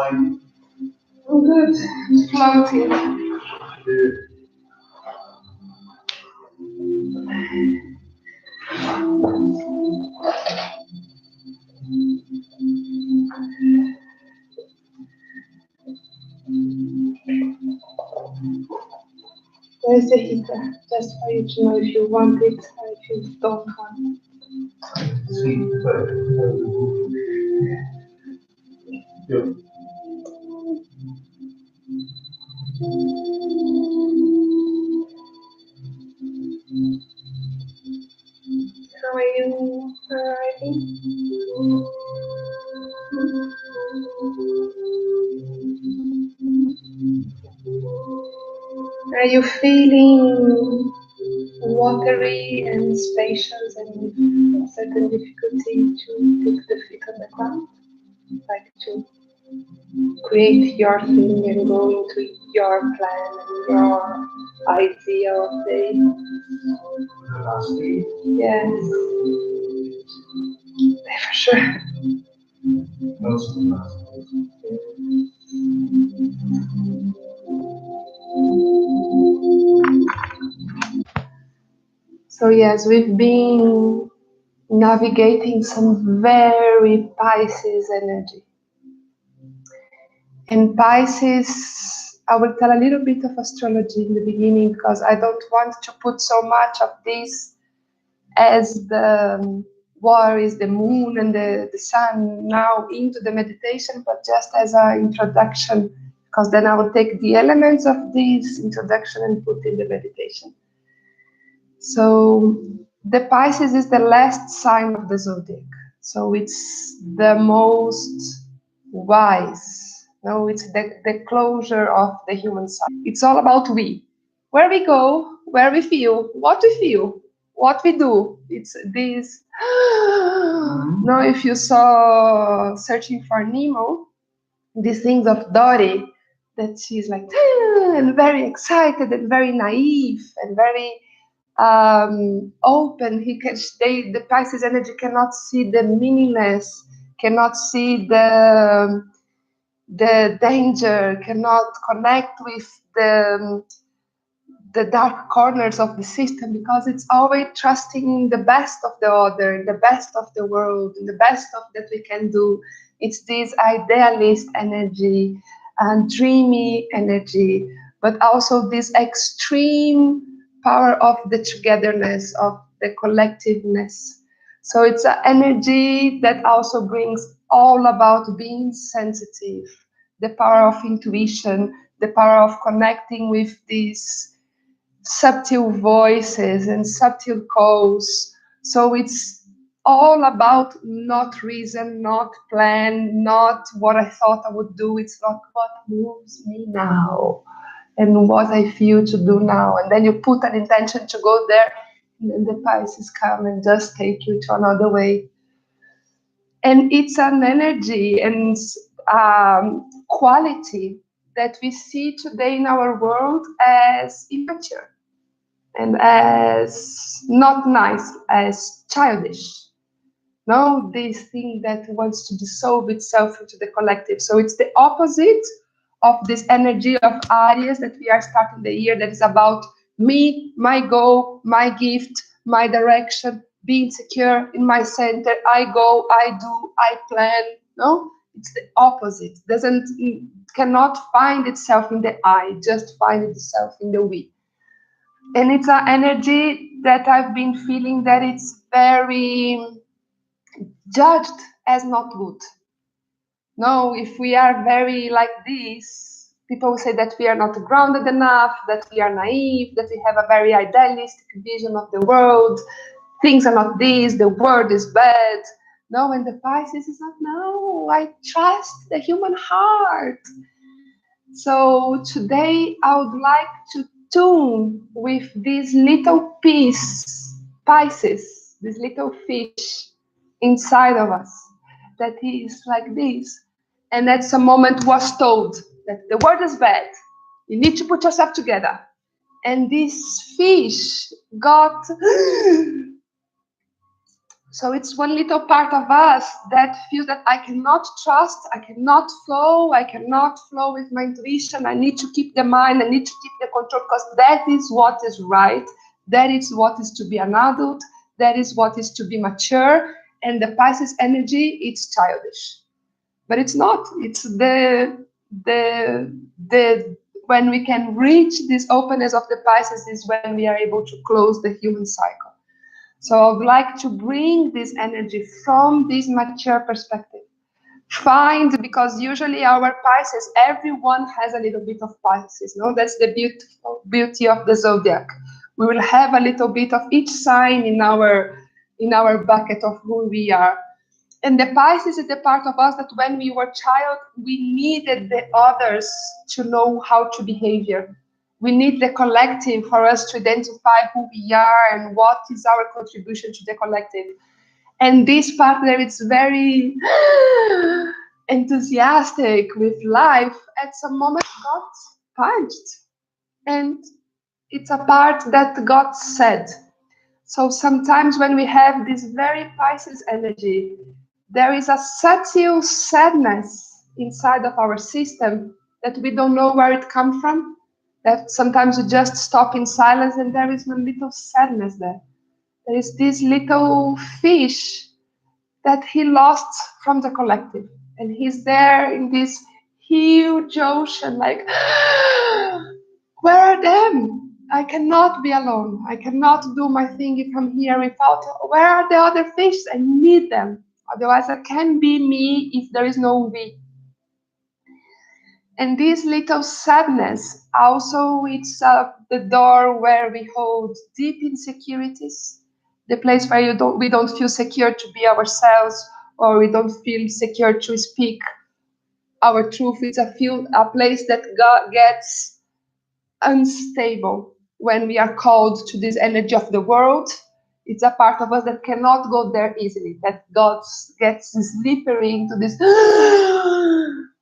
I'm good. Floating. There's the heater, just for you to know if you want it or if you don't want it. How are you arriving? Are you feeling watery and spacious and certain difficulty to put the feet on the ground? Like to create your thing and go into your plan and your idea of day? Yes. For sure. So yes, we've been navigating some very Pisces energy. And Pisces, I will tell a little bit of astrology in the beginning because I don't want to put so much of this as the war is the moon and the sun now into the meditation, but just as an introduction, because then I will take the elements of this introduction and put in the meditation. So the Pisces is the last sign of the zodiac. So it's the most wise No, it's the closure of the human side. It's all about we. Where we go, where we feel, what we do. It's this. No, if you saw Searching for Nemo, these things of Dory, that she's like and very excited and very naive and very open. The Pisces energy cannot see the meaningless, cannot see the danger, cannot connect with the dark corners of the system, because it's always trusting the best of the other, the best of the world, the best of that we can do. It's this idealist energy and dreamy energy, but also this extreme power of the togetherness, of the collectiveness. So it's an energy that also brings all about being sensitive, the power of intuition, the power of connecting with these subtle voices and subtle calls. So it's all about not reason, not plan, not what I thought I would do. It's not what moves me now and what I feel to do now. And then you put an intention to go there, and then the Pisces come and just take you to another way. And it's an energy and quality that we see today in our world as immature and as not nice, as childish. No, this thing that wants to dissolve itself into the collective. So it's the opposite of this energy of Aries that we are starting the year, that is about me, my goal, my gift, my direction, being secure in my center. I go, I do, I plan. No, it's the opposite. Cannot find itself in the I, just find itself in the we. And it's an energy that I've been feeling that it's very judged as not good. No, if we are very like this, people say that we are not grounded enough, that we are naive, that we have a very idealistic vision of the world. Things are not this, the world is bad. No, and the Pisces is not, no, I trust the human heart. So today I would like to tune with this little piece, Pisces, this little fish inside of us that is like this. And at some moment was told that the world is bad. You need to put yourself together. And this fish got so it's one little part of us that feels that I cannot trust, I cannot flow with my intuition. I need to keep the mind, I need to keep the control, because that is what is right. That is what is to be an adult. That is what is to be mature. And the Pisces energy, it's childish. But it's not. It's the when we can reach this openness of the Pisces is when we are able to close the human cycle. So I would like to bring this energy from this mature perspective. Because usually our Pisces, everyone has a little bit of Pisces. No, that's the beauty of the zodiac. We will have a little bit of each sign in our bucket of who we are. And the Pisces is the part of us that when we were child, we needed the others to know how to behave here. We need the collective for us to identify who we are and what is our contribution to the collective. And this partner is very enthusiastic with life. At some moment got punched. And it's a part that got sad. So sometimes when we have this very Pisces energy, there is a subtle sadness inside of our system that we don't know where it comes from. That sometimes we just stop in silence and there is a little sadness there. There is this little fish that he lost from the collective. And he's there in this huge ocean, like, where are them? I cannot be alone. I cannot do my thing if I'm here without. Where are the other fish? I need them. Otherwise, I can't be me if there is no we. And this little sadness also, it's the door where we hold deep insecurities, the place where we don't feel secure to be ourselves, or we don't feel secure to speak our truth. It's a place that gets unstable when we are called to this energy of the world. It's a part of us that cannot go there easily, that God gets slippery into this.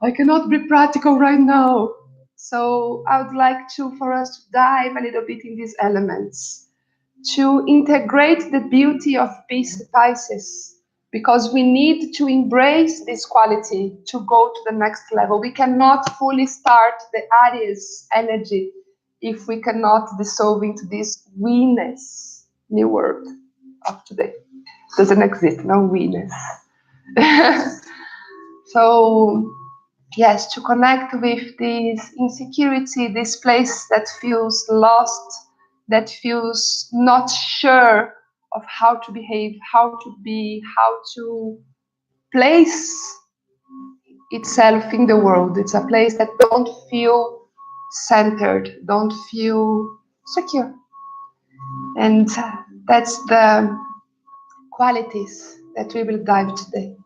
I cannot be practical right now. So I would like for us to dive a little bit in these elements, to integrate the beauty of Pisces, because we need to embrace this quality to go to the next level. We cannot fully start the Aries energy if we cannot dissolve into this we-ness, new word of today. Doesn't exist, no we-ness. So, yes, to connect with this insecurity, this place that feels lost, that feels not sure of how to behave, how to be, how to place itself in the world. It's a place that don't feel centered, don't feel secure. And that's the qualities that we will dive today.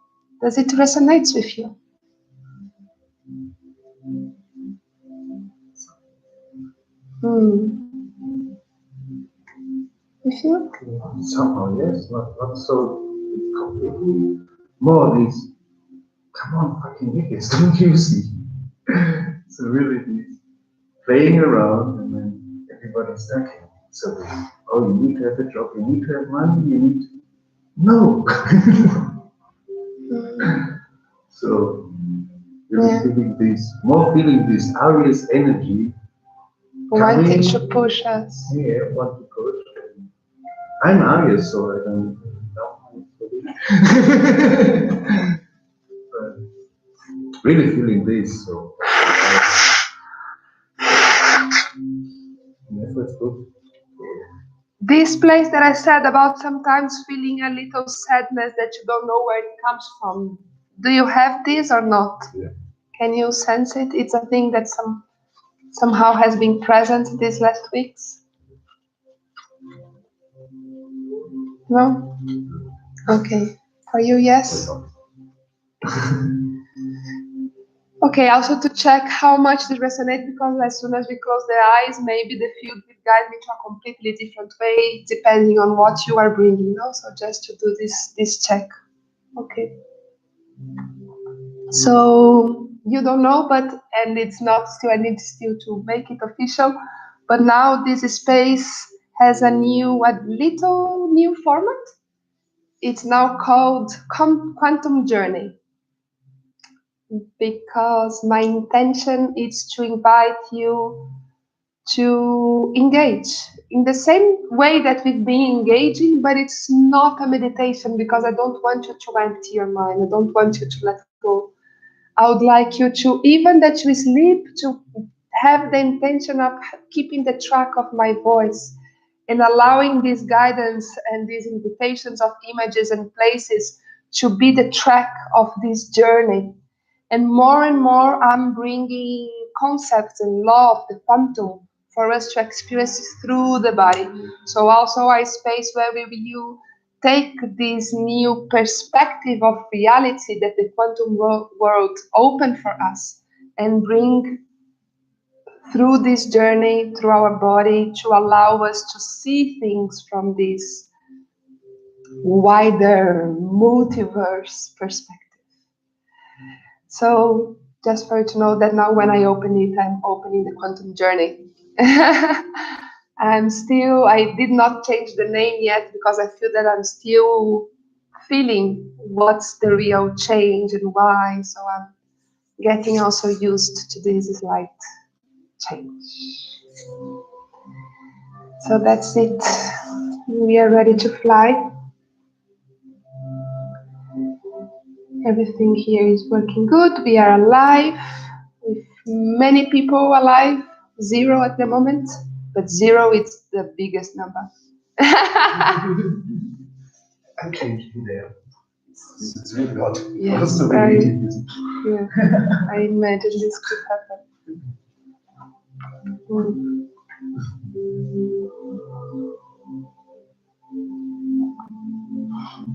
Does it resonate with you? With you? Somehow, yes, not so completely. More is, come on, fucking idiots, don't you see? So really, it's playing around, and then everybody's talking. So, oh, you need to have a job, you need to have money, you need to... No! So, really feeling this, more feeling this Aries energy. Wanting to push us. Yeah, want to push. I'm Aries, so I don't know. But really feeling this, so it's good. This place that I said about sometimes feeling a little sadness that you don't know where it comes from. Do you have this or not? Yeah. Can you sense it? It's a thing that somehow has been present these last weeks. No? Okay. For you, yes? Okay, also to check how much it resonates, because as soon as we close the eyes, maybe the field will guide me to a completely different way, depending on what you are bringing. No? So just to do this check. Okay. So you don't know, and it's not still, I need still to make it official, but now this space has a little new format. It's now called Quantum Journey, because my intention is to invite you to engage in the same way that we've been engaging, but it's not a meditation, because I don't want you to empty your mind. I don't want you to let go. I would like you to, even that you sleep, to have the intention of keeping the track of my voice and allowing this guidance and these invitations of images and places to be the track of this journey. And more, I'm bringing concepts and law of the quantum for us to experience through the body. So also a space where we will take this new perspective of reality that the quantum world opened for us and bring through this journey, through our body, to allow us to see things from this wider multiverse perspective. So just for you to know that now when I open it, I'm opening the quantum journey. I did not change the name yet, because I feel that I'm still feeling what's the real change and why. So I'm getting also used to this slight change. So that's it. We are ready to fly. Everything here is working good. We are alive, with many people alive. 0 at the moment, but 0 is the biggest number. I can't be there. It's really hot. Yes, I imagine this could happen.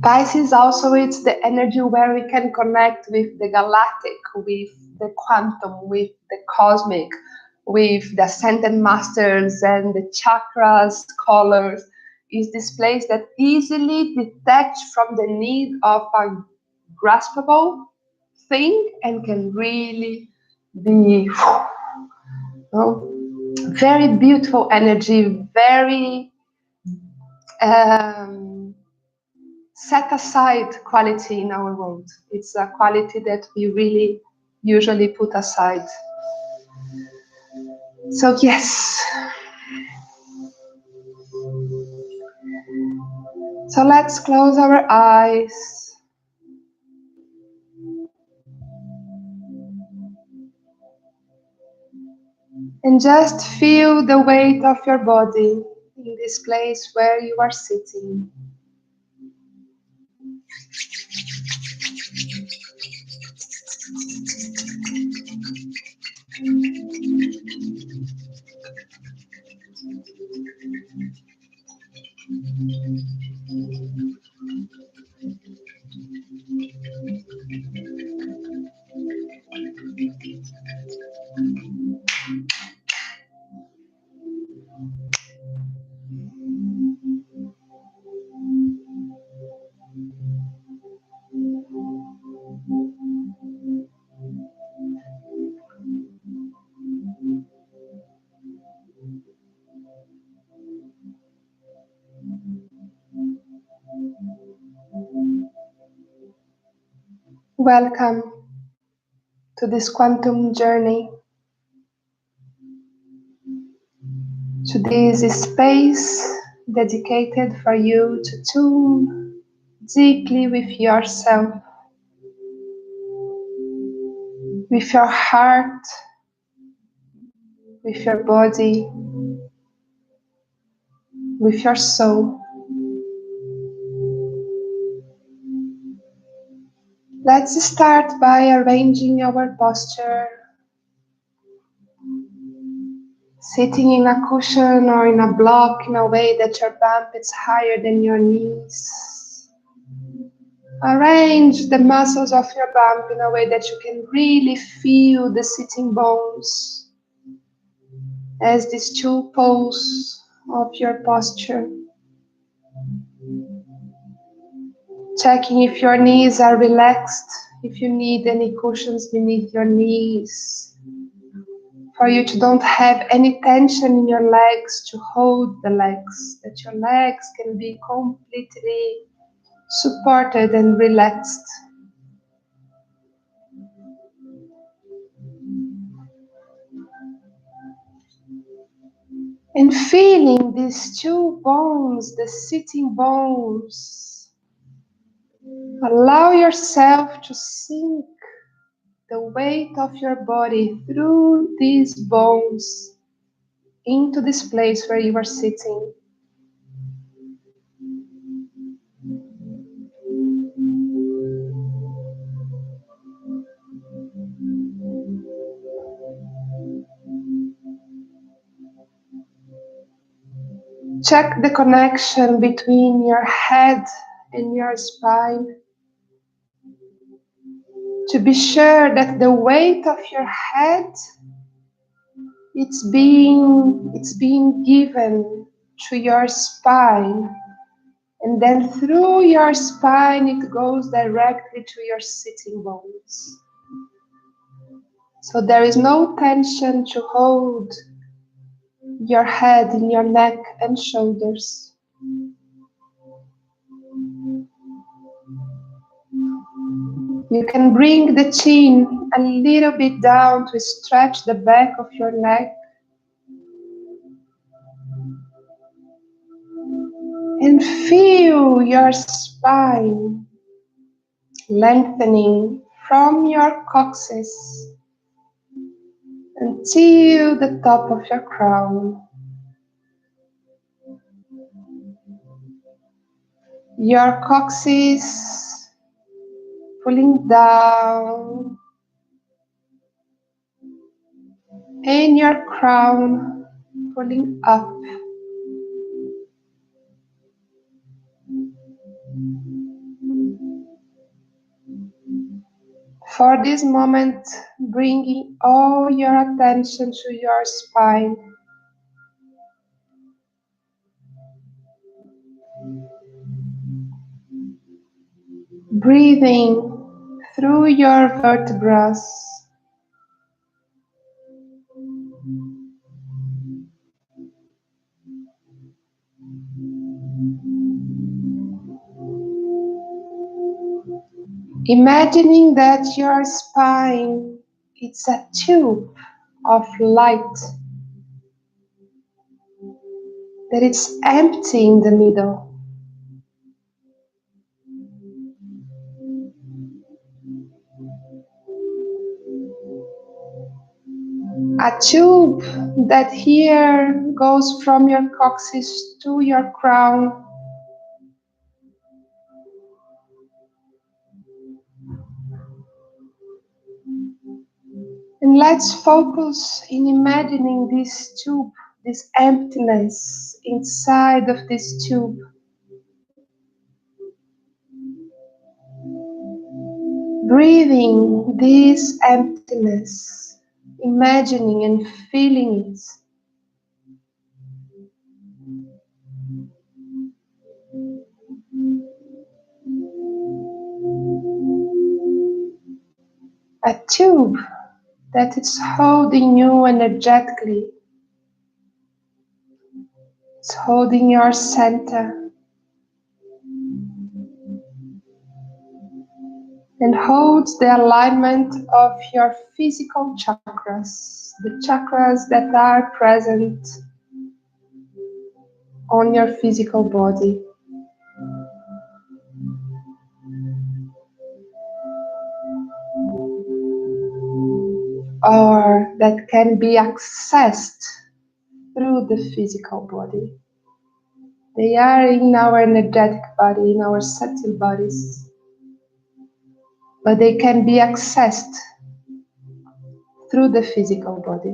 Pisces also, it's the energy where we can connect with the galactic, with the quantum, with the cosmic, with the ascended masters and the chakras, colors, is this place that easily detached from the need of a graspable thing and can really be very beautiful energy, very set aside quality in our world. It's a quality that we really usually put aside. So yes. So let's close our eyes. And just feel the weight of your body in this place where you are sitting. Welcome to this quantum journey, to this space dedicated for you to tune deeply with yourself, with your heart, with your body, with your soul. Let's start by arranging our posture, sitting in a cushion or in a block in a way that your bump is higher than your knees. Arrange the muscles of your bump in a way that you can really feel the sitting bones as these two poles of your posture. Checking if your knees are relaxed, if you need any cushions beneath your knees, for you to don't have any tension in your legs to hold the legs, that your legs can be completely supported and relaxed. And feeling these two bones, the sitting bones, allow yourself to sink the weight of your body through these bones into this place where you are sitting. Check the connection between your head and your spine to be sure that the weight of your head it's being given to your spine, and then through your spine it goes directly to your sitting bones. So there is no tension to hold your head in your neck and shoulders. You can bring the chin a little bit down to stretch the back of your neck. And feel your spine lengthening from your coccyx until the top of your crown. Your coccyx pulling down and your crown pulling up. For this moment, bringing all your attention to your spine. Breathing through your vertebrae. Imagining that your spine is a tube of light, that it's empty in the middle. A tube that here goes from your coccyx to your crown. And let's focus in imagining this tube, this emptiness inside of this tube. Breathing this emptiness, imagining and feeling it. A tube that is holding you energetically. It's holding your center and holds the alignment of your physical chakras, the chakras that are present on your physical body. Or that can be accessed through the physical body. They are in our energetic body, in our subtle bodies, but they can be accessed through the physical body.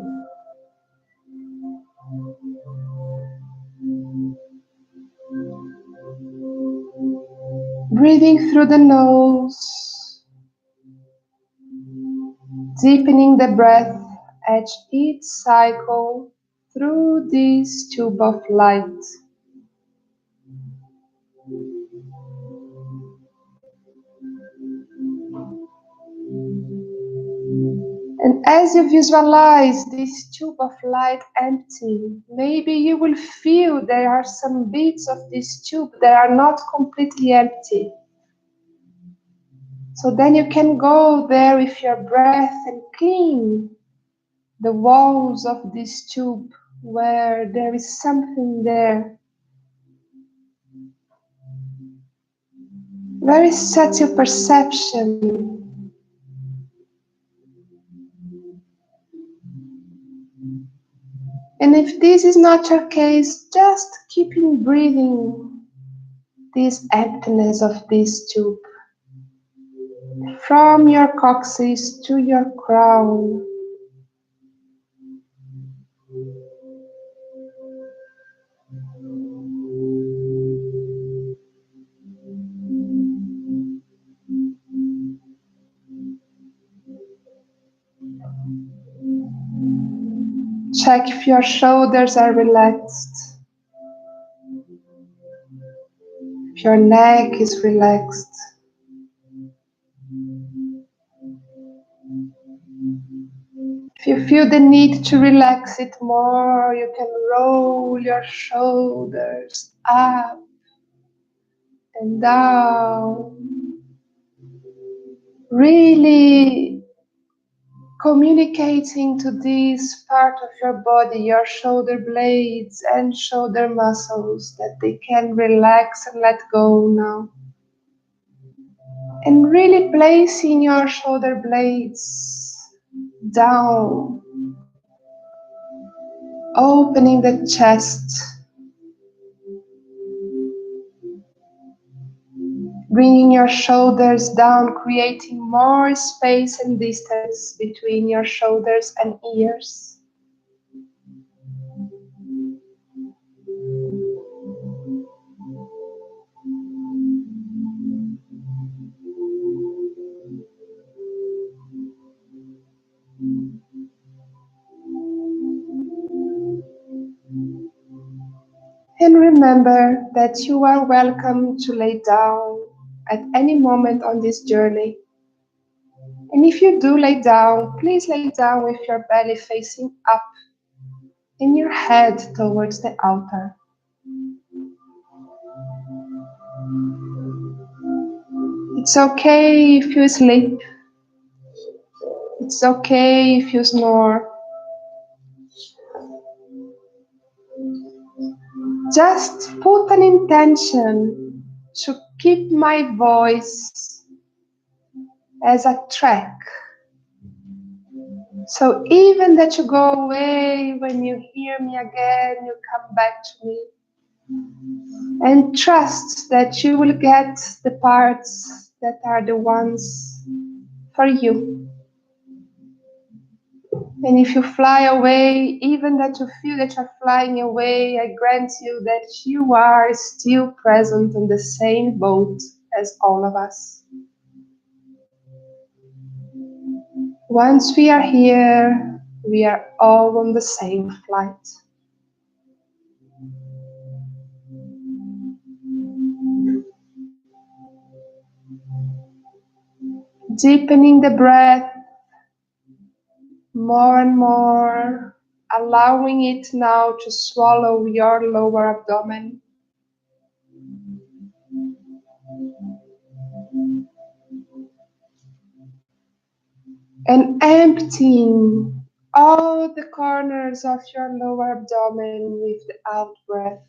Breathing through the nose, deepening the breath at each cycle through this tube of light. And as you visualize this tube of light empty, maybe you will feel there are some bits of this tube that are not completely empty. So then you can go there with your breath and clean the walls of this tube where there is something there. Very subtle perception. And if this is not your case, just keeping breathing this emptiness of this tube from your coccyx to your crown. Check if your shoulders are relaxed, if your neck is relaxed. If you feel the need to relax it more, you can roll your shoulders up and down. Really communicating to this part of your body, your shoulder blades and shoulder muscles, that they can relax and let go now. And really placing your shoulder blades down, opening the chest, bringing your shoulders down, creating more space and distance between your shoulders and ears. And remember that you are welcome to lay down at any moment on this journey. And if you do lay down, please lay down with your belly facing up and your head towards the altar. It's okay if you sleep. It's okay if you snore. Just put an intention to keep my voice as a track. So even that you go away, when you hear me again, you come back to me. And trust that you will get the parts that are the ones for you. And if you fly away, even that you feel that you're flying away, I grant you that you are still present on the same boat as all of us. Once we are here, we are all on the same flight. Deepening the breath more and more, allowing it now to swallow your lower abdomen. And emptying all the corners of your lower abdomen with the out breath.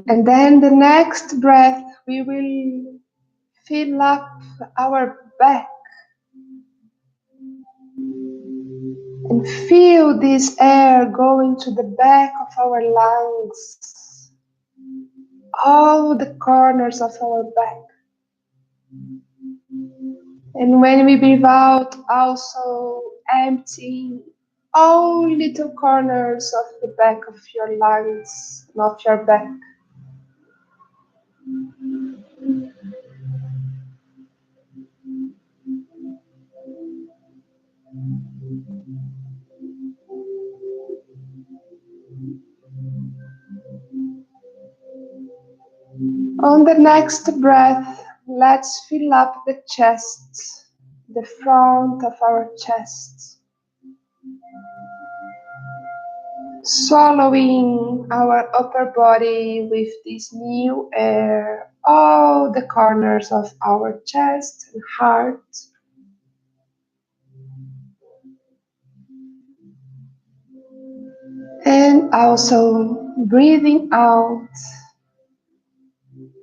And then the next breath, we will fill up our back and feel this air going to the back of our lungs, all the corners of our back. And when we breathe out, also emptying all little corners of the back of your lungs and of your back. On the next breath, let's fill up the chest, the front of our chest. Swallowing our upper body with this new air, all the corners of our chest and heart. And also breathing out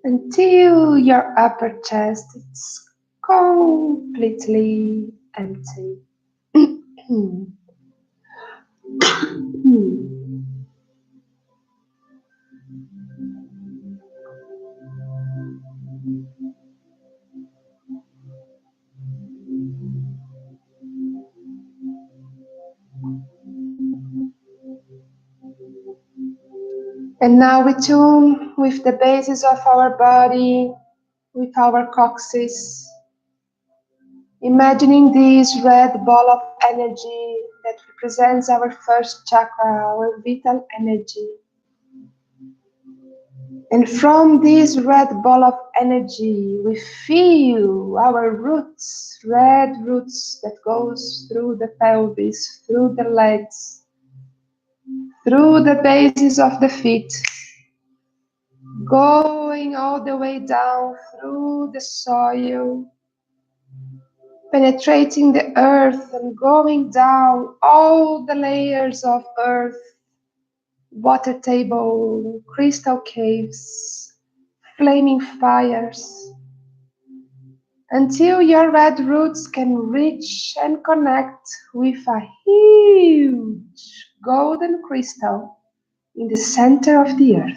until your upper chest is completely empty. And now we tune with the bases of our body, with our coccyx, imagining this red ball of energy that represents our first chakra, our vital energy. And from this red ball of energy, we feel our roots, red roots that goes through the pelvis, through the legs, through the bases of the feet, going all the way down through the soil, penetrating the earth and going down all the layers of earth, water table, crystal caves, flaming fires, until your red roots can reach and connect with a huge golden crystal in the center of the earth.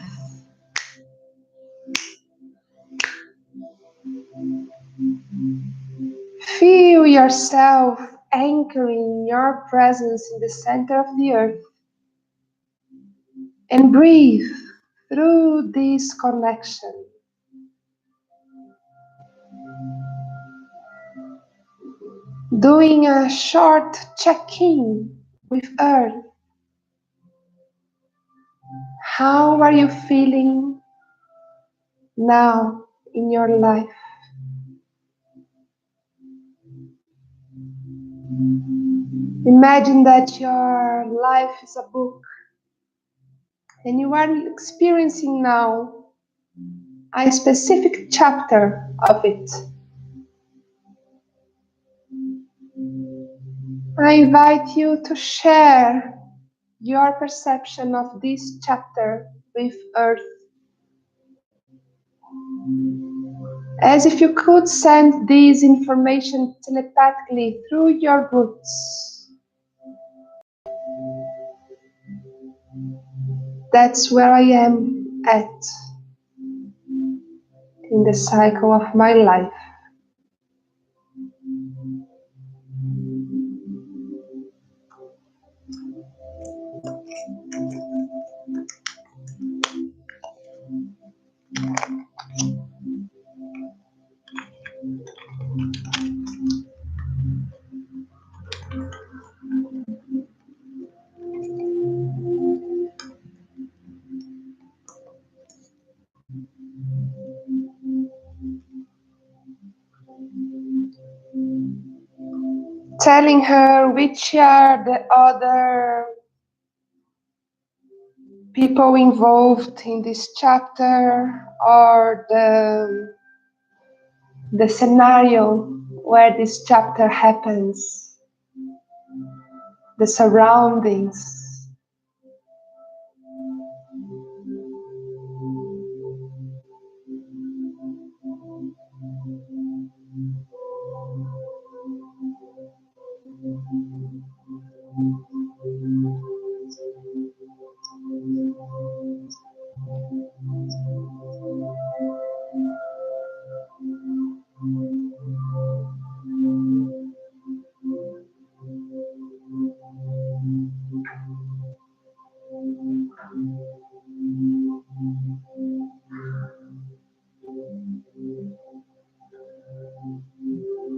Feel yourself anchoring your presence in the center of the earth and breathe through this connection. doing a short check-in with Earth. How are you feeling now in your life? Imagine that your life is a book and you are experiencing now a specific chapter of it. I invite you to share your perception of this chapter with Earth, as if you could send this information telepathically through your roots. That's where I am at in the cycle of my life. Telling her which are the other people involved in this chapter, or the scenario where this chapter happens, the surroundings.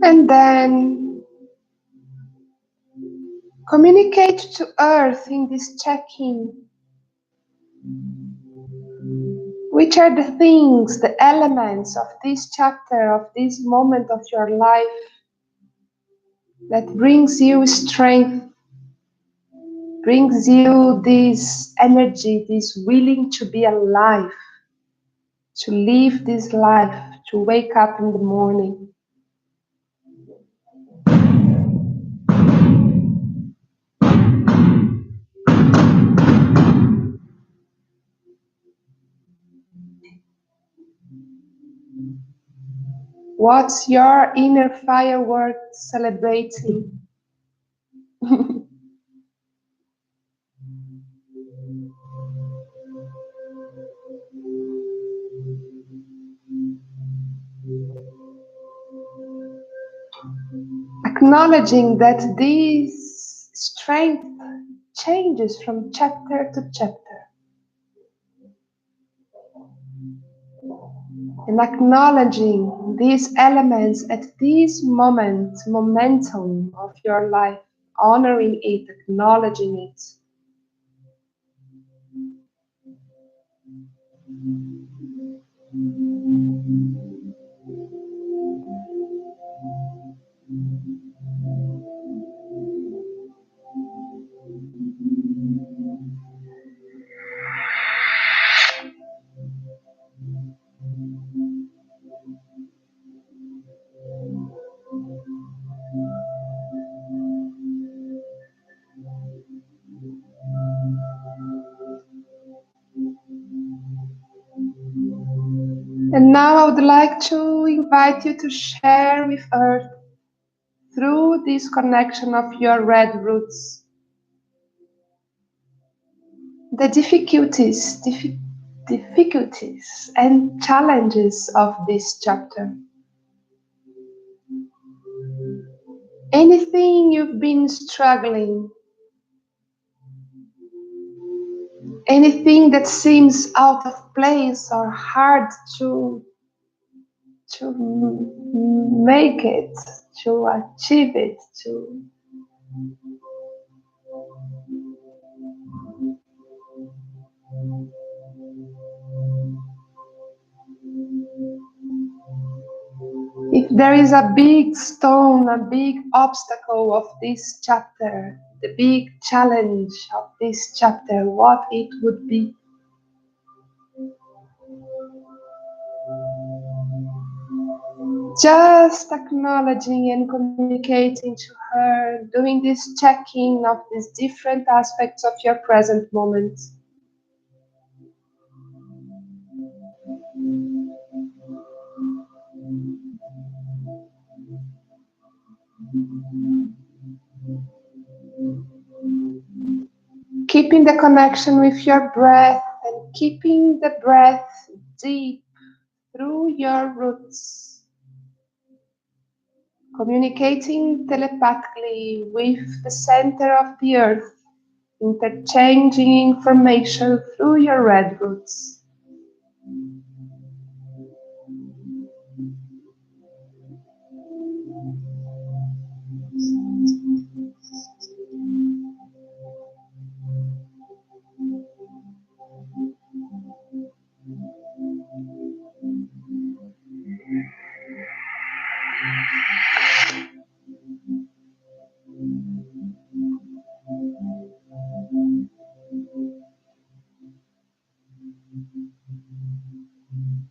And then communicate to Earth in this check-in. Which are the things, the elements of this chapter, of this moment of your life that brings you strength, brings you this energy, this willing to be alive, to live this life, to wake up in the morning? What's your inner firework celebrating? Acknowledging that this strength changes from chapter to chapter. And acknowledging these elements at this momentum of your life, honoring it, acknowledging it. And now I would like to invite you to share with Earth, through this connection of your red roots, the difficulties and challenges of this chapter. Anything you've been struggling, anything that seems out of place or hard to to make it, to achieve it, to if there is a big stone, a big obstacle of this chapter, the big challenge of this chapter, what it would be. Just acknowledging and communicating to her, doing this checking of these different aspects of your present moment. Keeping the connection with your breath and keeping the breath deep through your roots. Communicating telepathically with the center of the earth, interchanging information through your red roots.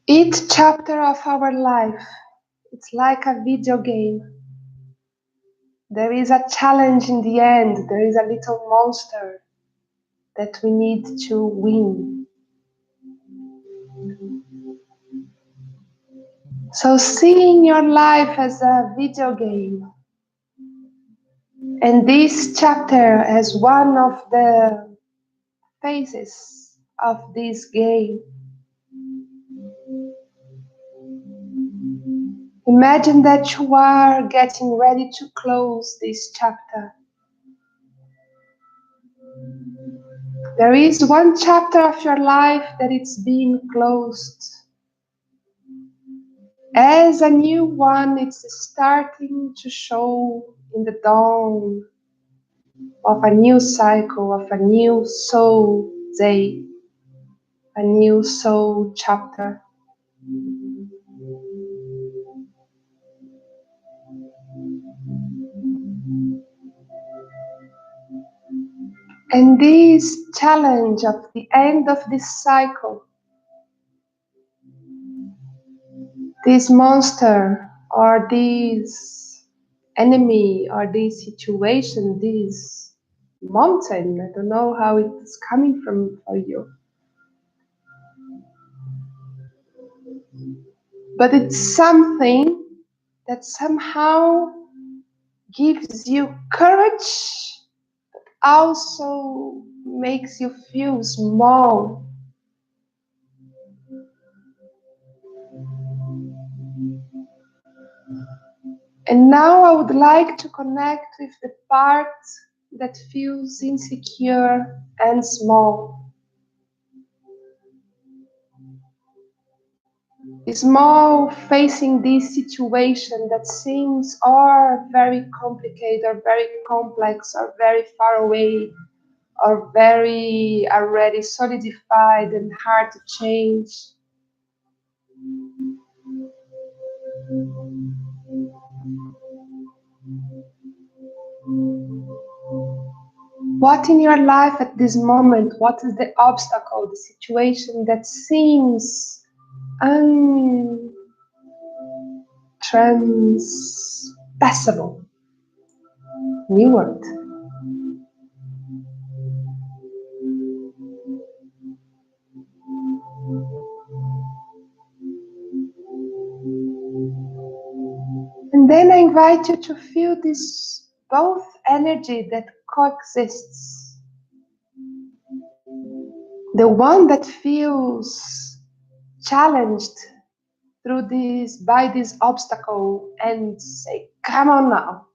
Each chapter of our life, it's like a video game. There is a challenge in the end. There is a little monster that we need to win. So seeing your life as a video game, and this chapter as one of the phases of this game. Imagine that you are getting ready to close this chapter. There is one chapter of your life that it's being closed. As a new one, it's starting to show in the dawn of a new cycle, of a new soul day, a new soul chapter. And this challenge of the end of this cycle, this monster or this enemy or this situation, this mountain, I don't know how it is coming from for you. But it's something that somehow gives you courage, but also makes you feel small. And now I would like to connect with the part that feels insecure and small. Small facing this situation that seems or very complicated or very complex or very far away or very already solidified and hard to change. What in your life at this moment, what is the obstacle, the situation that seems untranspassable? New word. And then I invite you to feel this both energy that coexists. The one that feels challenged through this, by this obstacle and say, come on now,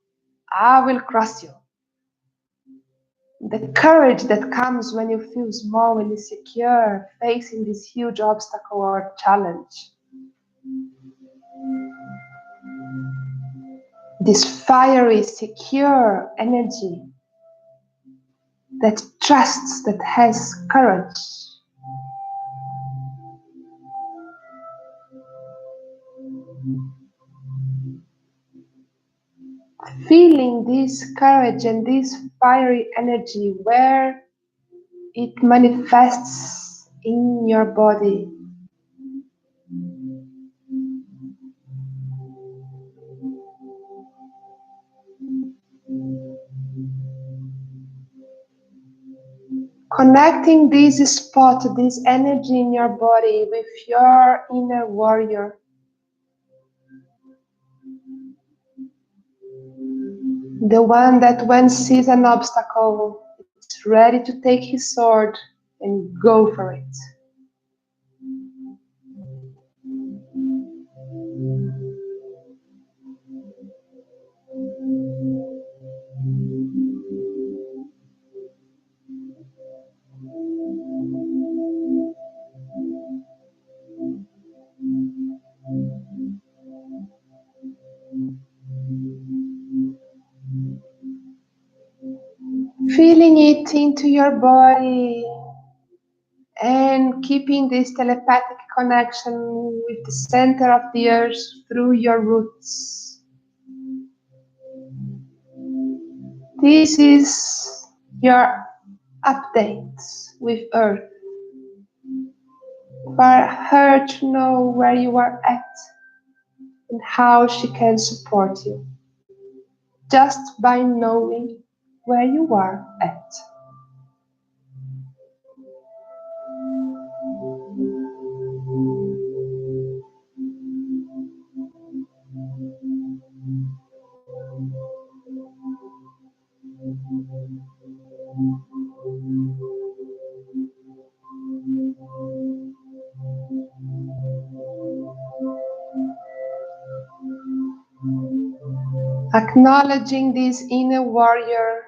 I will cross you. The courage that comes when you feel small and insecure facing this huge obstacle or challenge. this fiery, secure energy that trusts, that has courage. Feeling this courage and this fiery energy where it manifests in your body. Connecting this spot, this energy in your body with your inner warrior. The one that when sees an obstacle, is ready to take his sword and go for it. Feeling it into your body and keeping this telepathic connection with the center of the earth through your roots. This is your update with Earth for her to know where you are at and how she can support you just by knowing where you are at. Acknowledging this inner warrior,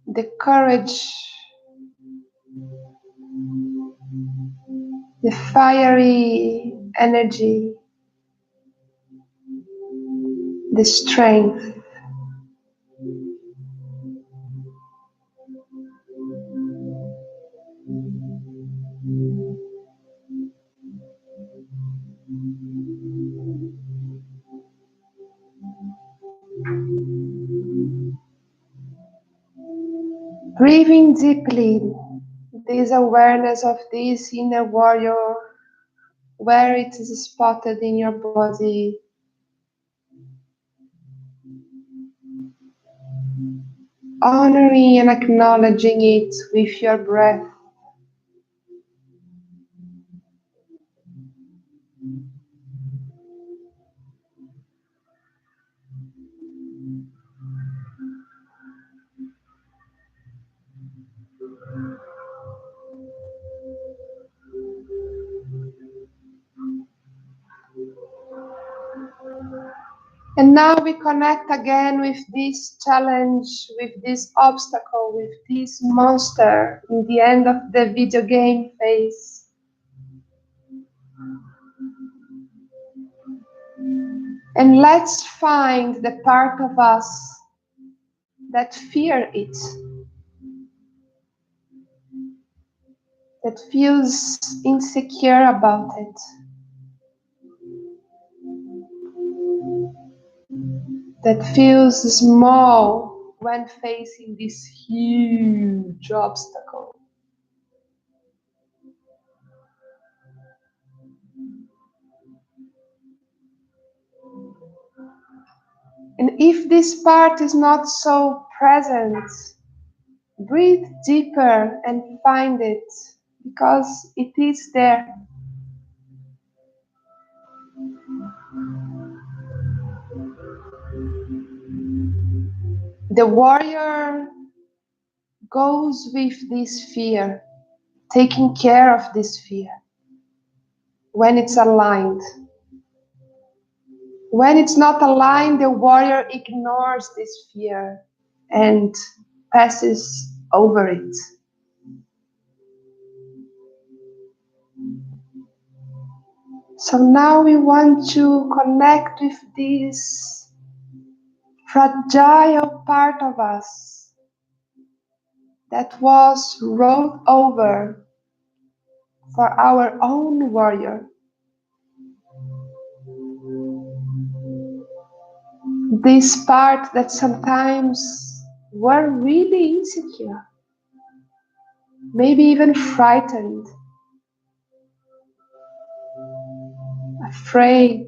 the courage, the fiery energy, the strength. Breathing deeply, this awareness of this inner warrior, where it is spotted in your body. Honoring and acknowledging it with your breath. And now we connect again with this challenge, with this obstacle, with this monster in the end of the video game phase. And let's find the part of us that fear it, that feels insecure about it, that feels small when facing this huge obstacle. And if this part is not so present, breathe deeper and find it, because it is there. The warrior goes with this fear, taking care of this fear when it's aligned. When it's not aligned, the warrior ignores this fear and passes over it. So now we want to connect with this fragile part of us that was rolled over for our own warrior. This part that sometimes were really insecure, maybe even frightened, afraid.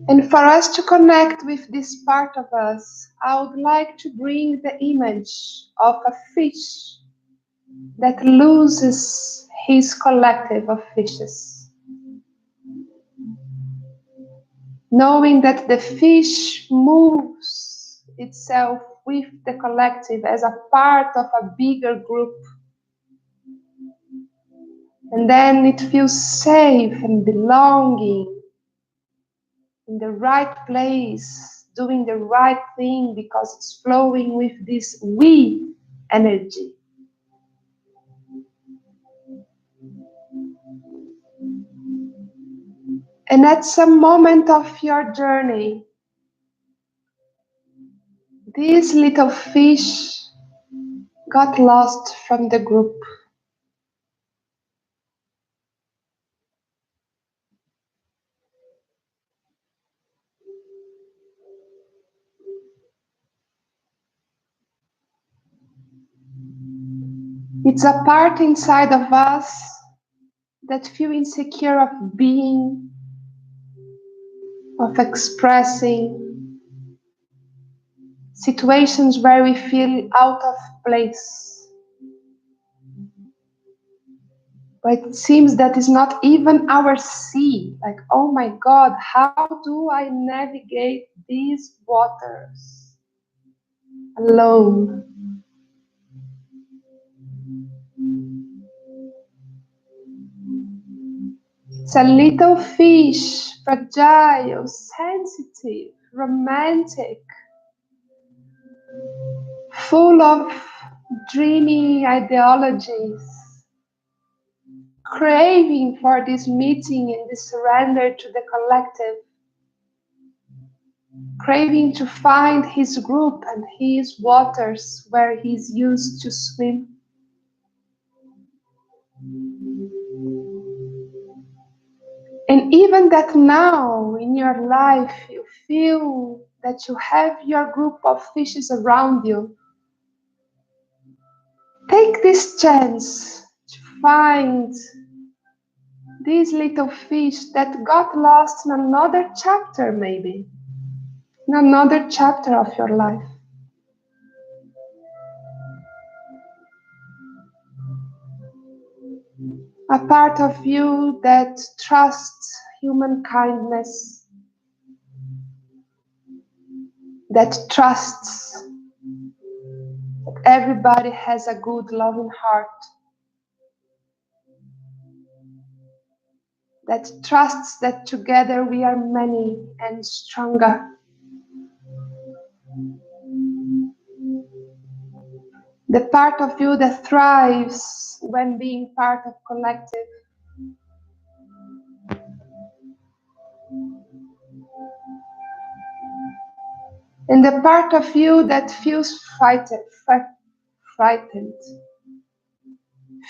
And for us to connect with this part of us, I would like to bring the image of a fish that loses his collective of fishes. Knowing that the fish moves itself with the collective as a part of a bigger group. And then it feels safe and belonging in the right place, doing the right thing because it's flowing with this we energy. And at some moment of your journey, this little fish got lost from the group. It's a part inside of us that feels insecure of being, of expressing, situations where we feel out of place. But it seems that is not even our sea. Like, oh my God, how do I navigate these waters alone? It's a little fish, fragile, sensitive, romantic, full of dreamy ideologies, craving for this meeting and this surrender to the collective, craving to find his group and his waters where he's used to swim. And even that now in your life you feel that you have your group of fishes around you, take this chance to find these little fish that got lost in another chapter, maybe in another chapter of your life. A part of you that trusts human kindness, that trusts that everybody has a good, loving heart, that trusts that together we are many and stronger. The part of you that thrives when being part of collective. And the part of you that feels frightened,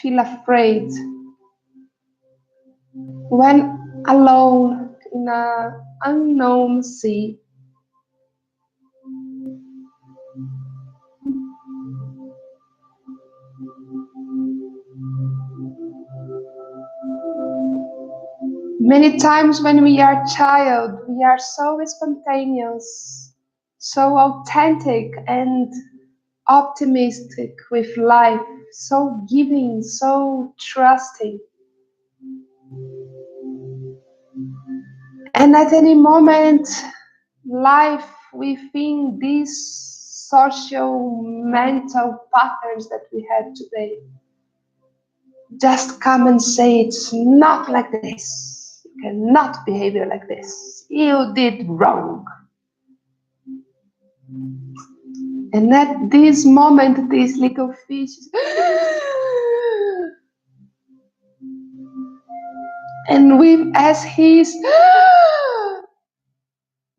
feel afraid when alone in an unknown sea. Many times when we are child, we are so spontaneous, so authentic and optimistic with life, so giving, so trusting. And at any moment, life within these social mental patterns that we have today just come and say it's not like this. You cannot behave like this. You did wrong. And at this moment, this little fish, and as he's,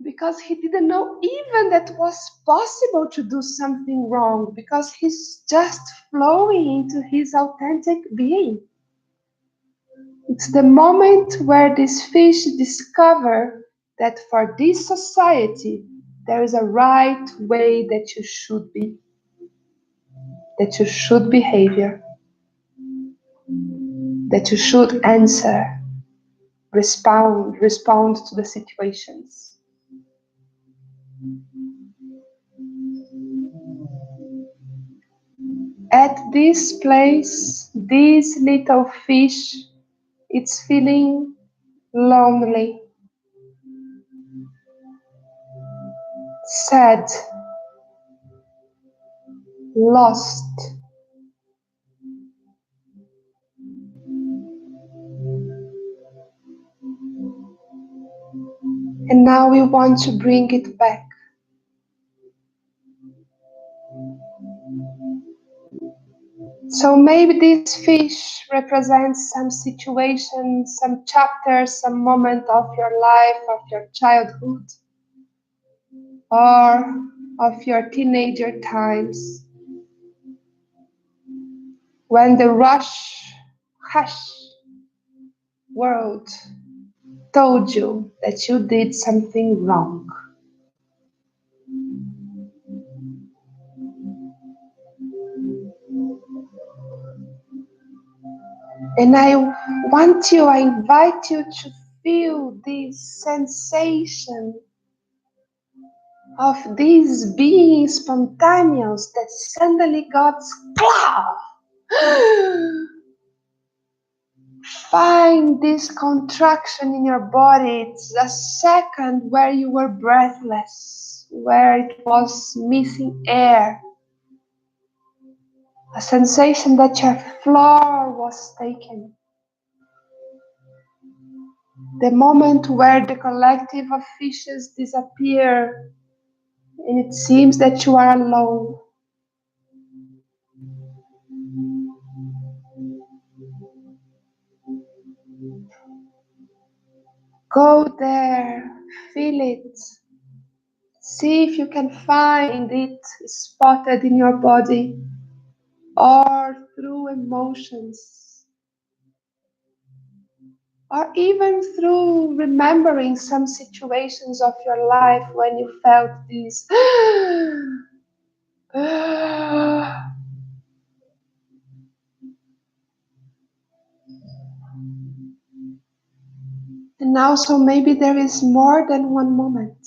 because he didn't know even that was possible to do something wrong, because he's just flowing into his authentic being. It's the moment where this fish discover that for this society, there is a right way that you should be, that you should behave, that you should answer, respond to the situations. At this place, this little fish, it's feeling lonely, sad, lost. And now we want to bring it back. So maybe this fish represents some situation, some chapter, some moment of your life, of your childhood, or of your teenager times, when the hush world told you that you did something wrong. And I invite you to feel this sensation of this being spontaneous that suddenly got cloud. Find this contraction in your body. It's a second where you were breathless, where it was missing air. A sensation that your floor was taken. The moment where the collective of fishes disappear and it seems that you are alone. Go there, feel it. See if you can find it spotted in your body or through emotions, or even through remembering some situations of your life when you felt this. And also maybe there is more than one moment.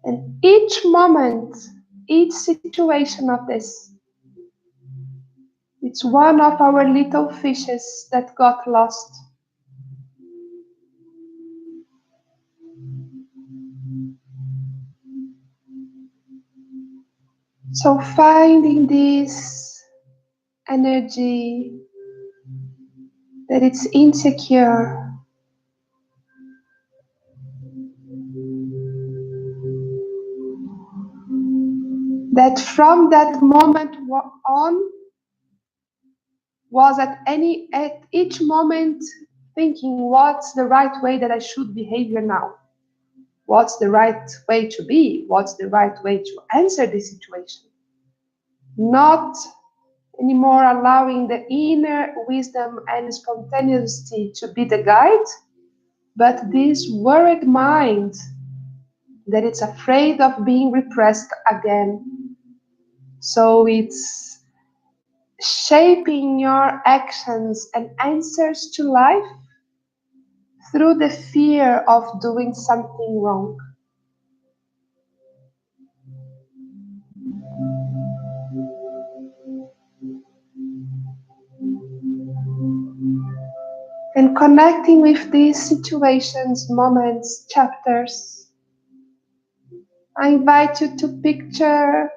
And each moment, each situation of this, it's one of our little fishes that got lost. So finding this energy that it's insecure, that from that moment on was at each moment thinking, what's the right way that I should behave here now? What's the right way to be? What's the right way to answer this situation? Not anymore allowing the inner wisdom and spontaneity to be the guide, but this worried mind that it's afraid of being repressed again. So it's shaping your actions and answers to life through the fear of doing something wrong. And connecting with these situations, moments, chapters, I invite you to picture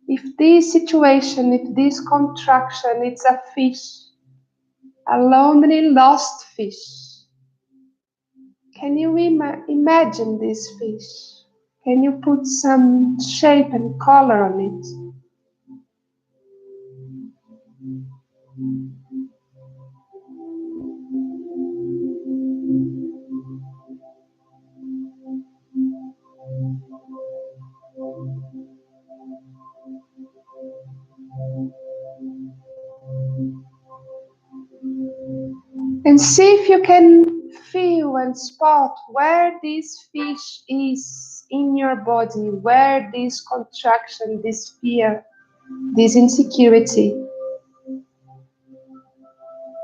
if this situation, if this contraction, it's a fish, a lonely, lost fish, Can you imagine this fish? Can you put some shape and color on it? And see if you can feel and spot where this fish is in your body, where this contraction, this fear, this insecurity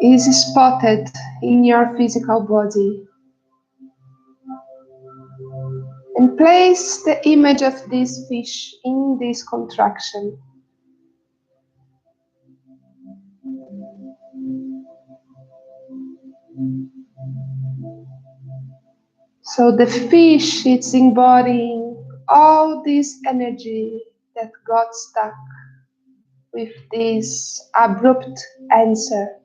is spotted in your physical body. And place the image of this fish in this contraction. So the fish is embodying all this energy that got stuck with this abrupt answer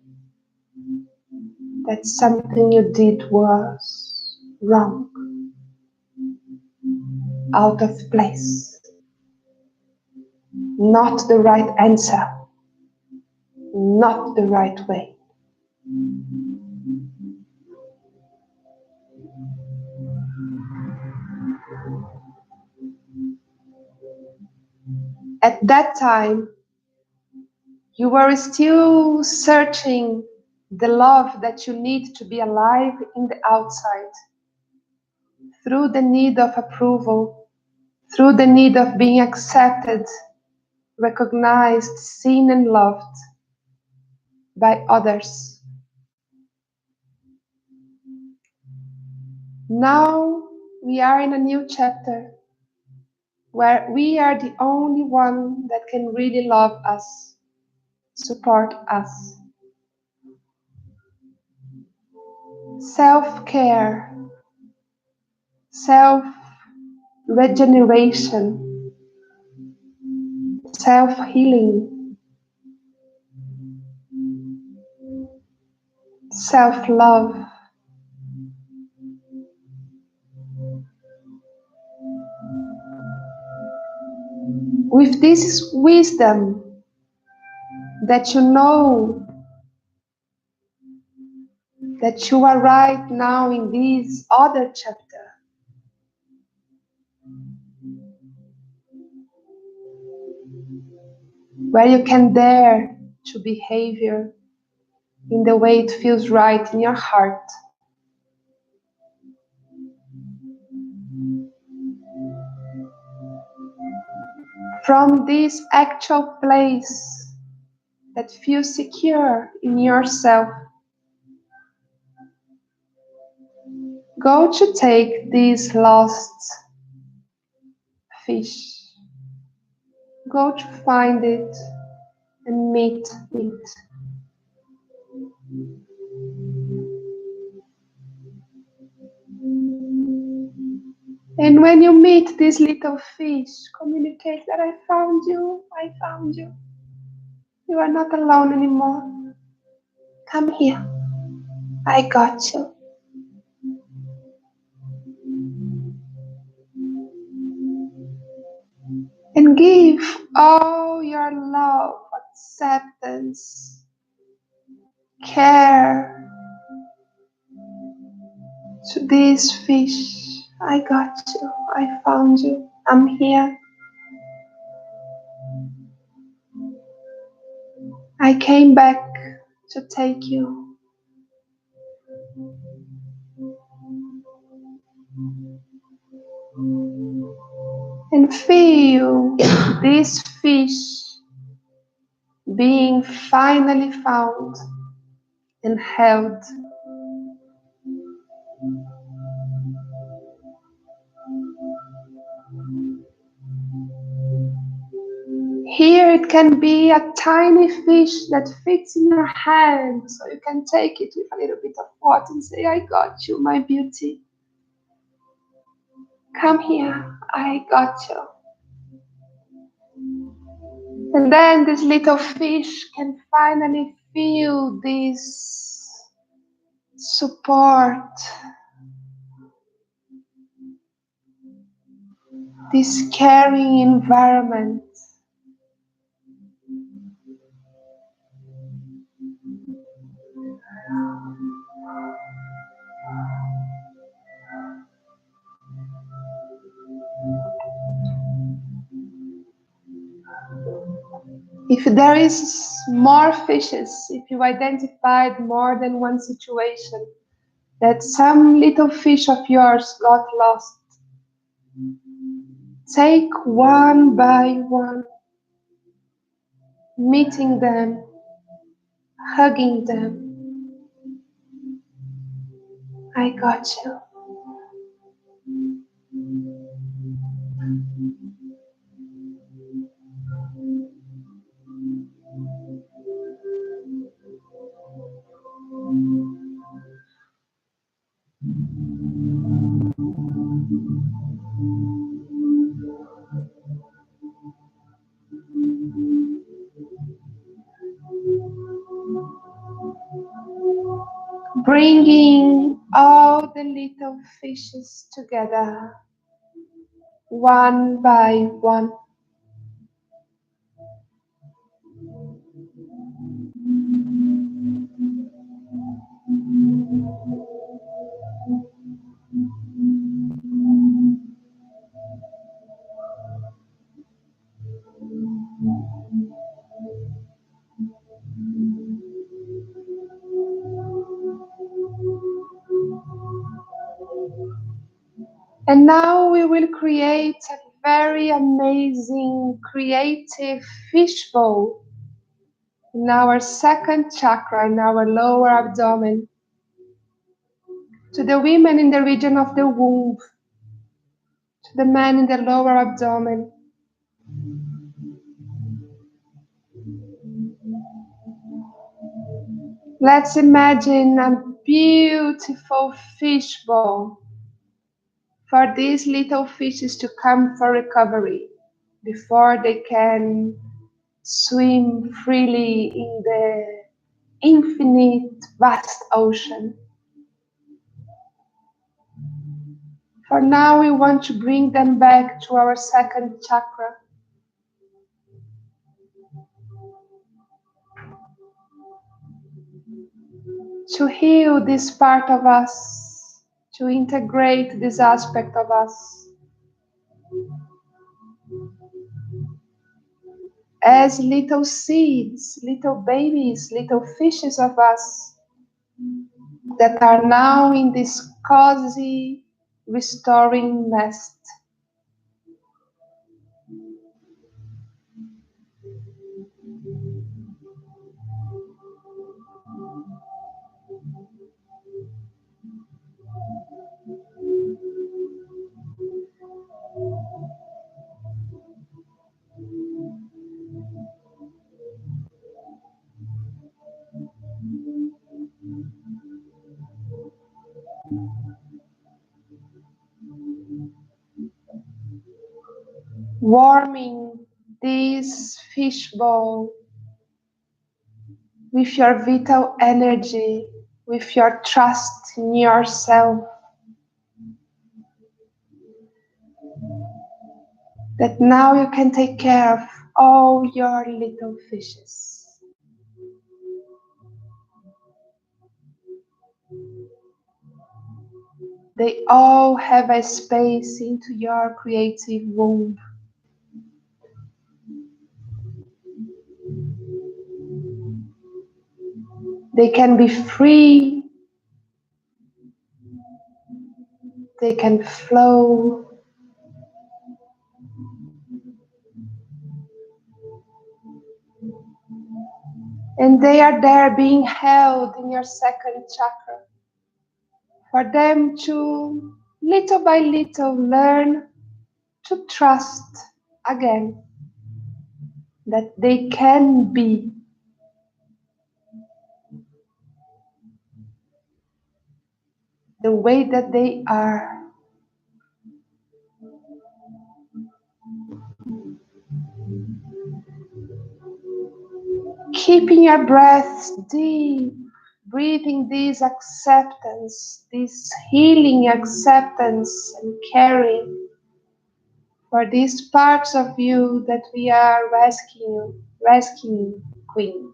that something you did was wrong, out of place, not the right answer, not the right way. At that time, you were still searching the love that you need to be alive in the outside, through the need of approval, through the need of being accepted, recognized, seen, and loved by others. Now we are in a new chapter where we are the only one that can really love us, support us. Self-care, self-regeneration, self-healing, self-love. With this wisdom that you know that you are right now in this other chapter, where you can dare to behavior in the way it feels right in your heart. From this actual place that feels secure in yourself, go to take this lost fish. Go to find it and meet it. And when you meet this little fish, communicate that I found you, I found you. You are not alone anymore. Come here, I got you. And give all your love, acceptance, care to this fish. I got you, I found you, I'm here. I came back to take you. And feel this fish being finally found and held. Here it can be a tiny fish that fits in your hand, so you can take it with a little bit of water and say, I got you, my beauty. Come here, I got you. And then this little fish can finally feel this support, this caring environment. If there is more fishes, if you identified more than one situation, that some little fish of yours got lost, take one by one, meeting them, hugging them. I got you. Bringing all the little fishes together, one by one. And now we will create a very amazing creative fishbowl in our second chakra, in our lower abdomen, to the women in the region of the womb, to the men in the lower abdomen. Let's imagine a beautiful fishbowl for these little fishes to come for recovery before they can swim freely in the infinite vast ocean. For now, we want to bring them back to our second chakra. To heal this part of us, to integrate this aspect of us. As little seeds, little babies, little fishes of us that are now in this cozy, restoring nest. Warming this fishbowl with your vital energy, with your trust in yourself. That now you can take care of all your little fishes. They all have a space into your creative womb. They can be free. They can flow. And they are there being held in your second chakra. For them to, little by little, learn to trust again that they can be. The way that they are. Keeping your breath deep, breathing this acceptance, this healing acceptance and caring for these parts of you that we are rescuing, Queen,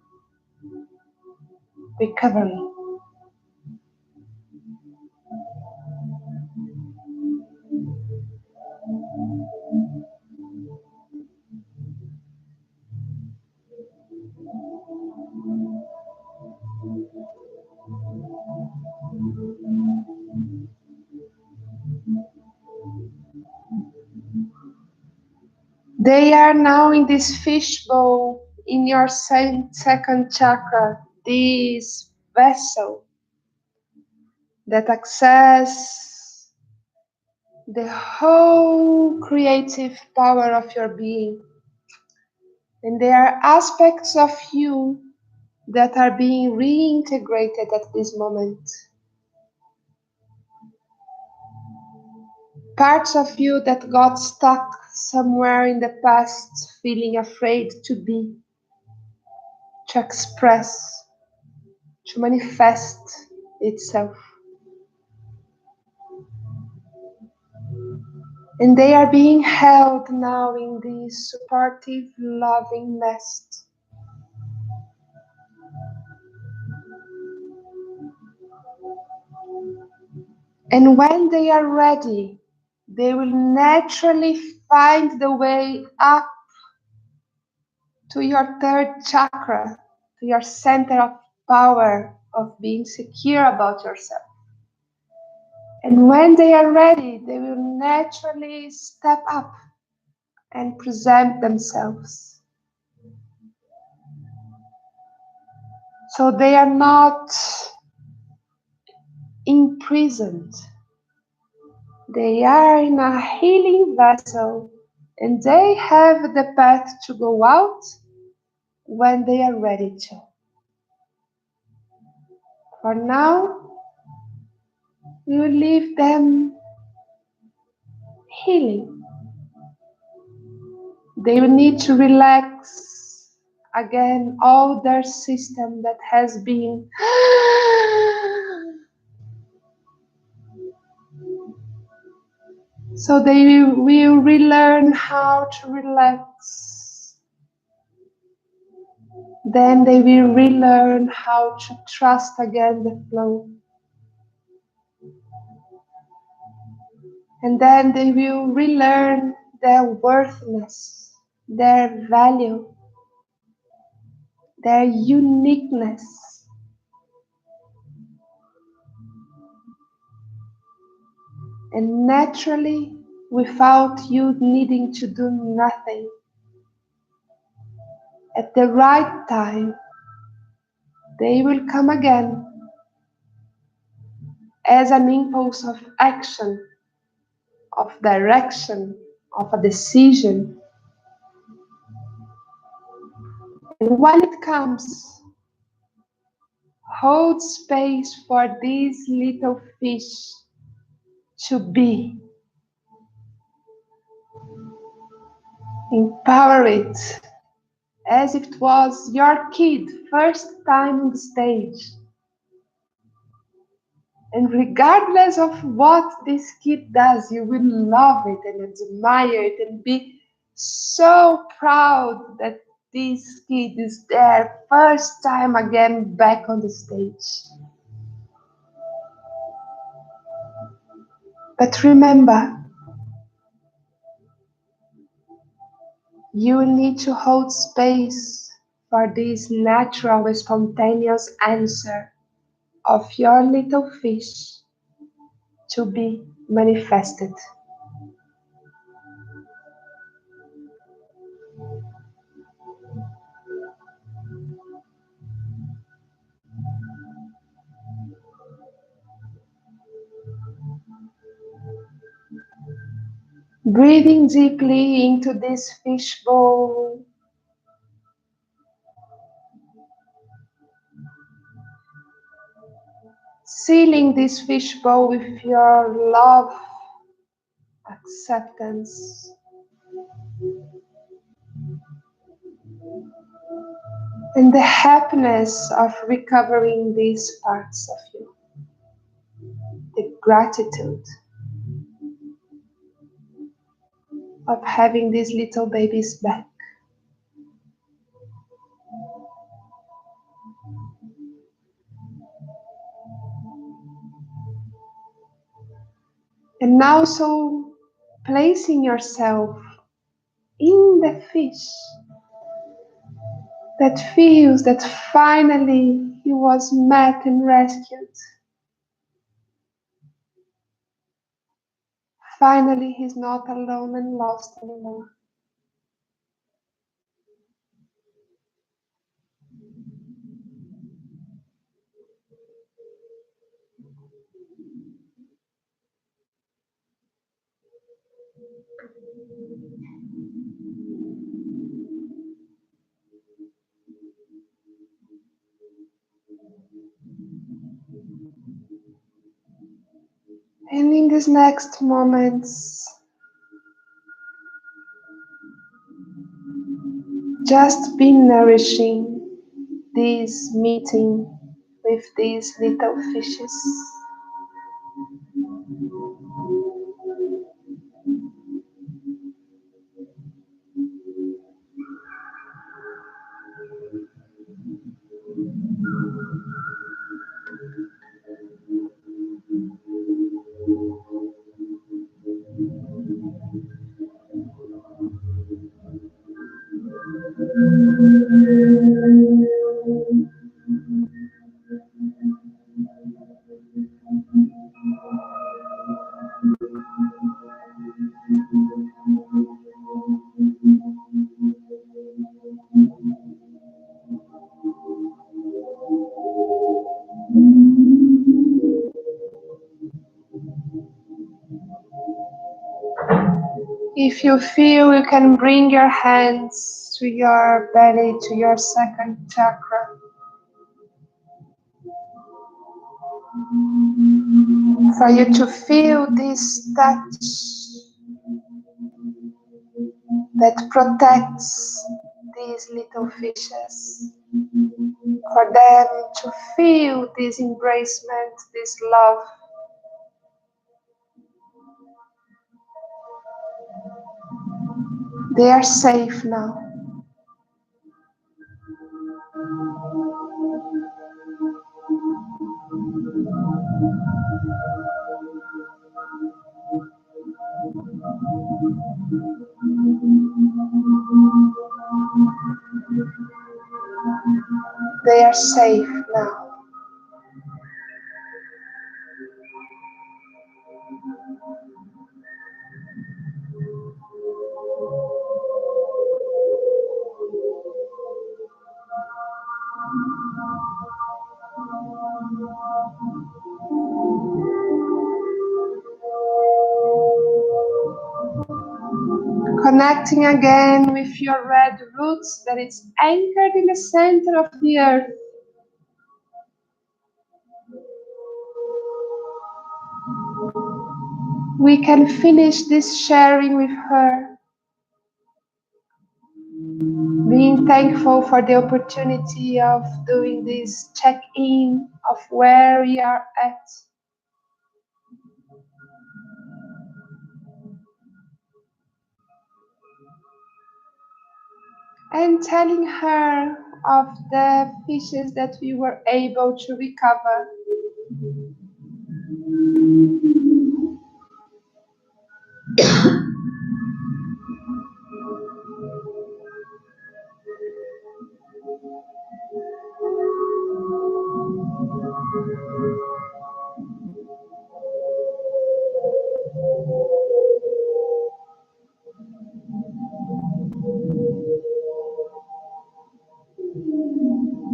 recovering. They are now in this fishbowl in your second chakra, this vessel that access the whole creative power of your being. And there are aspects of you that are being reintegrated at this moment. Parts of you that got stuck somewhere in the past, feeling afraid to be, to express, to manifest itself. And they are being held now in this supportive, loving nest. And when they are ready, they will naturally find the way up to your third chakra, to your center of power, of being secure about yourself. And when they are ready, they will naturally step up and present themselves. So they are not imprisoned. They are in a healing vessel and they have the path to go out when they are ready to. For now, we will leave them healing. They will need to relax again all their system that has been so they will relearn how to relax. Then they will relearn how to trust again the flow. And then they will relearn their worthiness, their value, their uniqueness. And naturally, without you needing to do nothing, at the right time, they will come again as an impulse of action, of direction, of a decision. And when it comes, hold space for this little fish to be. Empower it as if it was your kid, first time on the stage. And regardless of what this kid does, you will love it and admire it and be so proud that this kid is there first time again back on the stage. But remember, you need to hold space for this natural, spontaneous answer of your little fish to be manifested. Breathing deeply into this fishbowl. Sealing this fishbowl with your love, acceptance, and the happiness of recovering these parts of you. The gratitude. of having these little babies back. And now, so placing yourself in the fish that feels that finally he was met and rescued. Finally, he's not alone and lost anymore. And in these next moments, just be nourishing this meeting with these little fishes. If you feel, you can bring your hands to your belly, to your second chakra. For you to feel this touch that protects these little fishes. For them to feel this embracement, this love. They are safe now. They are safe now. Connecting again with your red roots that is anchored in the center of the earth. We can finish this sharing with her, being thankful for the opportunity of doing this check-in of where we are at. And telling her of the fishes that we were able to recover.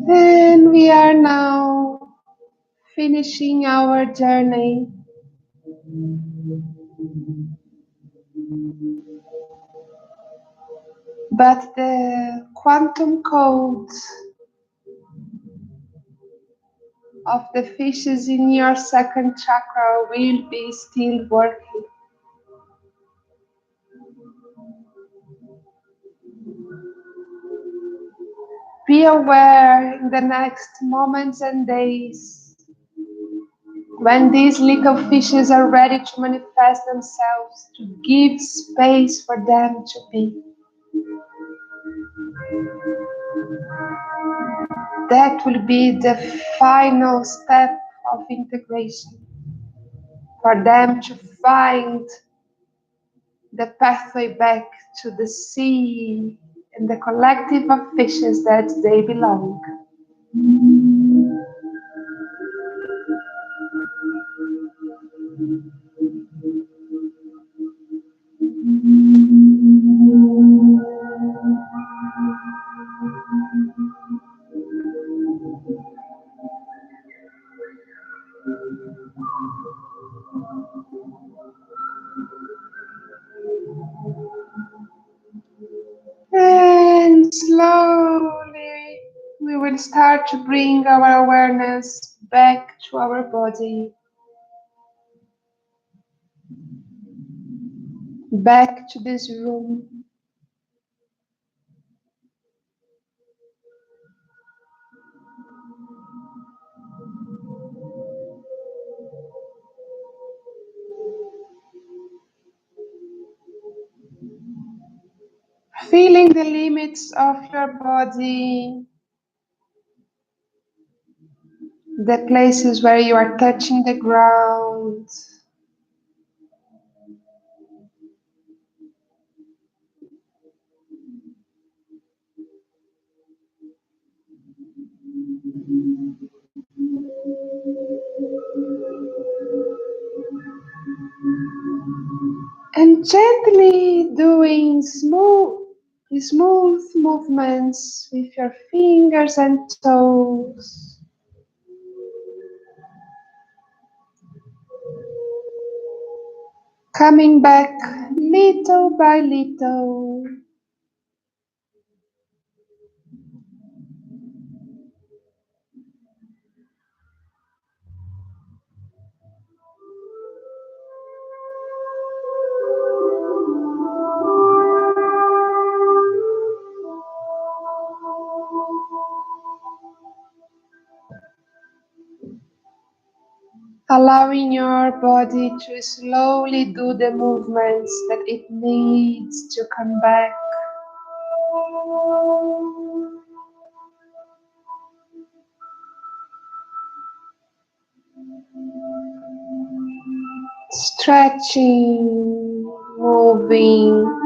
And we are now finishing our journey. But the quantum code of the fishes in your second chakra will be still working. Be aware in the next moments and days When these little fishes are ready to manifest themselves, to give space for them to be. That will be the final step of integration, for them to find the pathway back to the sea and the collective of fishes that they belong. And slowly we will start to bring our awareness back to our body, back to this room. Feeling the limits of your body, the places where you are touching the ground. And gently doing smooth movements with your fingers and toes. Coming back little by little. Allowing your body to slowly do the movements that it needs to come back. Stretching, moving.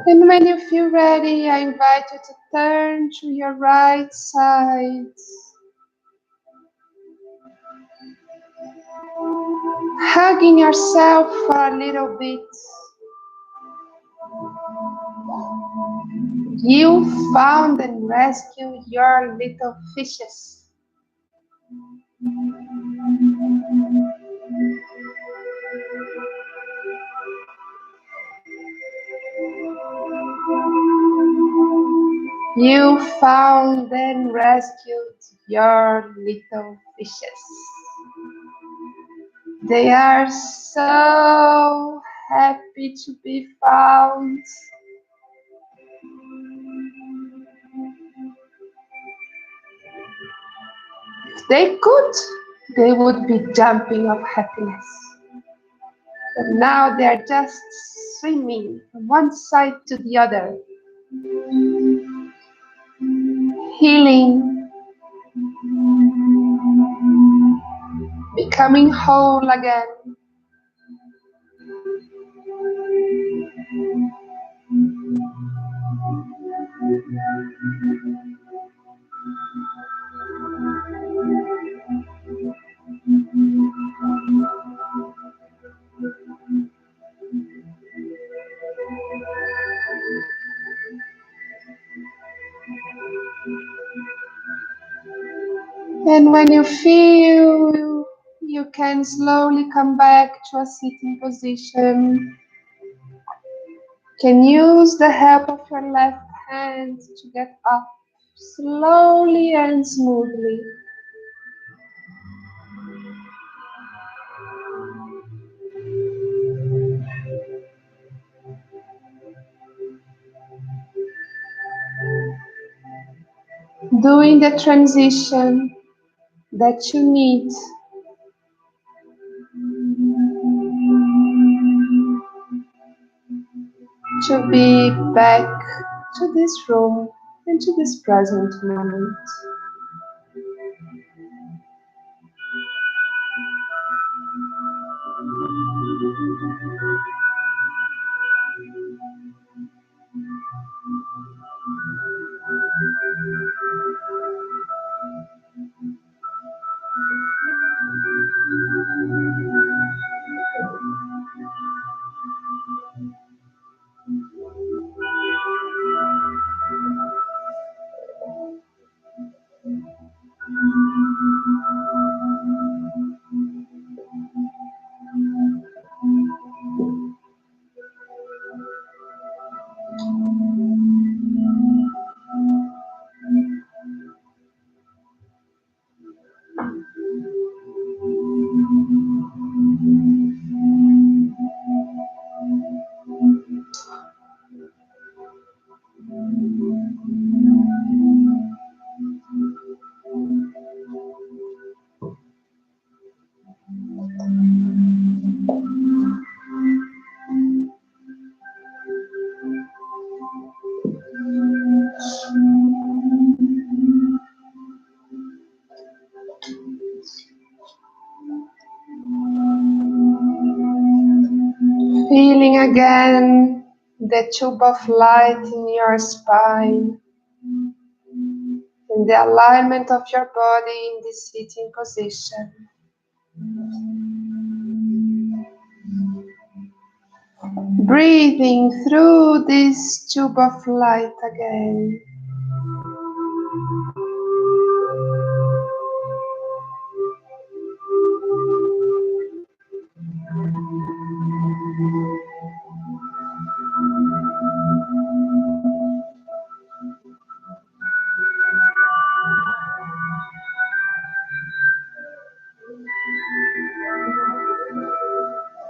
And when you feel ready, I invite you to turn to your right side, hugging yourself for a little bit. You found and rescued your little fishes. You found and rescued your little fishes. They are so happy to be found. If they could, they would be jumping of happiness. But now they're just swimming from one side to the other, healing, becoming whole again. And when you feel, you can slowly come back to a sitting position. You can use the help of your left hands to get up slowly and smoothly. Doing the transition that you need to be back to this room and to this present moment. Feeling again the tube of light in your spine and the alignment of your body in this sitting position. Breathing through this tube of light again.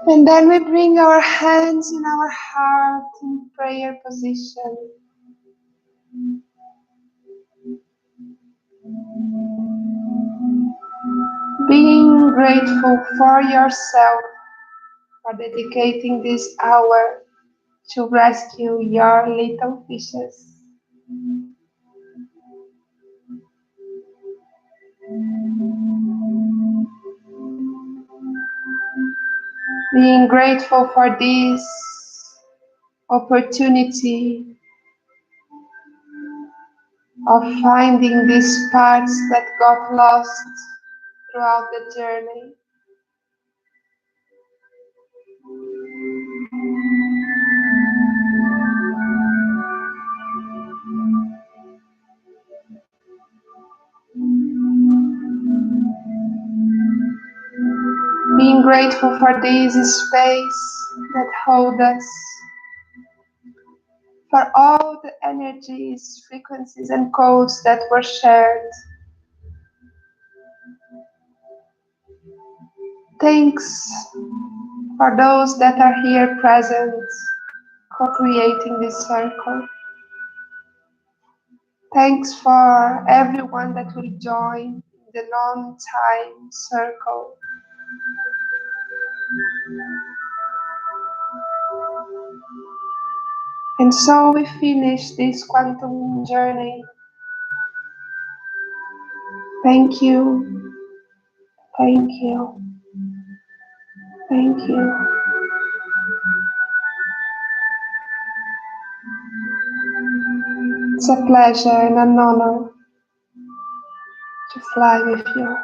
And then we bring our hands in our heart in prayer position. Being grateful for yourself for dedicating this hour to rescue your little fishes. Being grateful for this opportunity of finding these parts that got lost throughout the journey. Being grateful for this space that holds us, for all the energies, frequencies, and codes that were shared. Thanks for those that are here present, co-creating this circle. Thanks for everyone that will join the non-time circle. And so we finish this quantum journey. Thank you, thank you, thank you. It's a pleasure and an honor to fly with you.